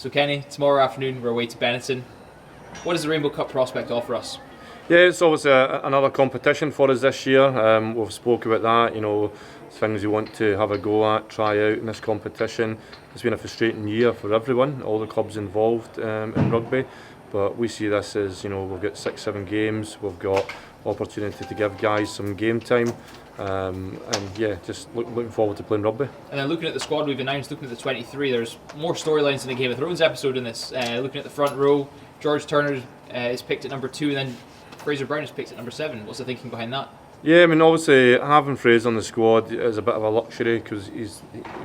So Kenny, tomorrow afternoon we're away to Benetton. What does the Rainbow Cup prospect offer us? Yeah, it's obviously another competition for us this year. We've spoke about that, things we want to have a go at, try out in this competition. It's been a frustrating year for everyone, all the clubs involved in rugby, but we see this as, we've got 6-7 games, we've got opportunity to give guys some game time, and yeah, just looking forward to playing rugby. And then looking at the squad we've announced, looking at the 23, there's more storylines in the Game of Thrones episode in this. Looking at the front row, George Turner is picked at number 2, and then Fraser Brown is picked at number 7. What's the thinking behind that? Yeah, obviously having Fraser on the squad is a bit of a luxury because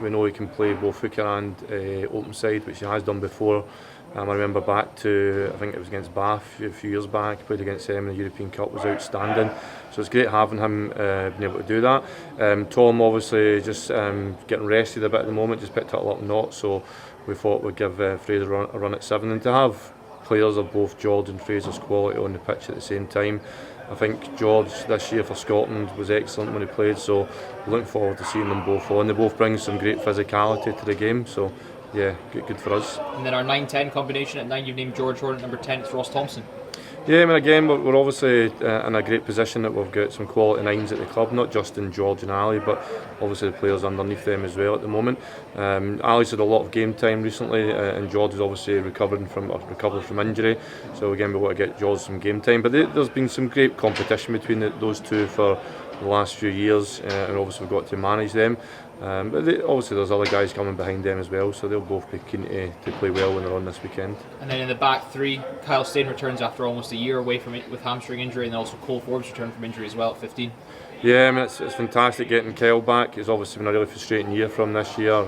we know he can play both hooker and open side, which he has done before. I remember back to, I think it was against Bath a few years back, played against them in the European Cup, was outstanding. So it's great having him being able to do that. Tom obviously just getting rested a bit at the moment, just picked up a lot of knots, so we thought we'd give Fraser a run at 7, and to have players of both George and Fraser's quality on the pitch at the same time. I think George this year for Scotland was excellent when he played, so looking forward to seeing them both on. They both bring some great physicality to the game, so yeah, good for us. And then our 9-10 combination, at 9 you've named George Horn, at number 10 it's Ross Thompson. Yeah, again, we're obviously in a great position that we've got some quality 9s at the club, not just in George and Ali, but obviously the players underneath them as well at the moment. Ali's had a lot of game time recently, and George is obviously recovered from injury, so again we want to get George some game time. But there's been some great competition between those two for the last few years, and obviously we've got to manage them. But obviously there's other guys coming behind them as well, so they'll both be keen to play well when they're on this weekend. And then in the back 3, Kyle Steyn returns after almost a year away from it with hamstring injury, and also Cole Forbes returned from injury as well at 15. Yeah, it's fantastic getting Kyle back. It's obviously been a really frustrating year for him this year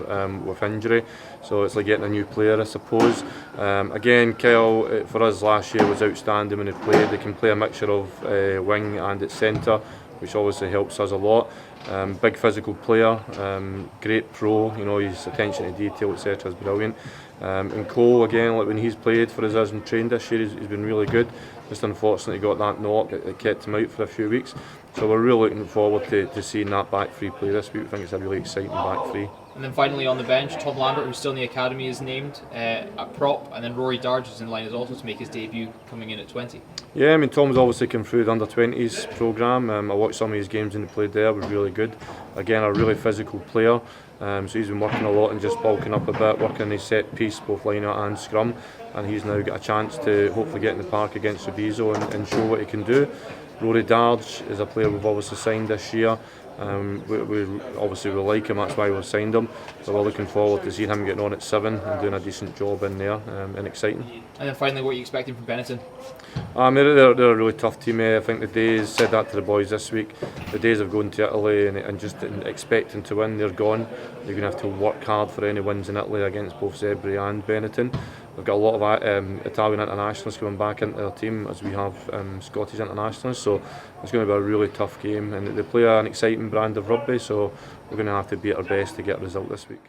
with injury, so it's like getting a new player, I suppose. Again, Kyle for us last year was outstanding when he played. He can play a mixture of wing and at centre, which obviously helps us a lot. Big physical player, great pro, his attention to detail, etc. is brilliant. And Cole, again, like when he's played for us and trained this year, he's been really good. Just unfortunately got that knock that kept him out for a few weeks. So we're really looking forward to seeing that back 3 play this week. I think it's a really exciting back 3. And then finally on the bench, Tom Lambert, who's still in the academy, is named at prop, and then Rory Darge is in line as also to make his debut, coming in at 20. Yeah, Tom's obviously come through the under-20s programme. I watched some of his games and he played there, was really good. Again, a really physical player, so he's been working a lot and just bulking up a bit, working on his set piece, both line-out and scrum, and he's now got a chance to hopefully get in the park against Treviso and show what he can do. Rory Darge is a player we've obviously signed this year. We obviously like him, that's why we've signed him. So we're looking forward to seeing him getting on at 7 and doing a decent job in there, and exciting. And then finally, what are you expecting from Benetton? They're a really tough team. I think the days, said that to the boys this week, the days of going to Italy and just expecting to win, they're gone. You're going to have to work hard for any wins in Italy against both Zebri and Benetton. We've got a lot of Italian internationals coming back into their team, as we have Scottish internationals, so it's going to be a really tough game, and they play an exciting brand of rugby, so we're going to have to be at our best to get a result this week.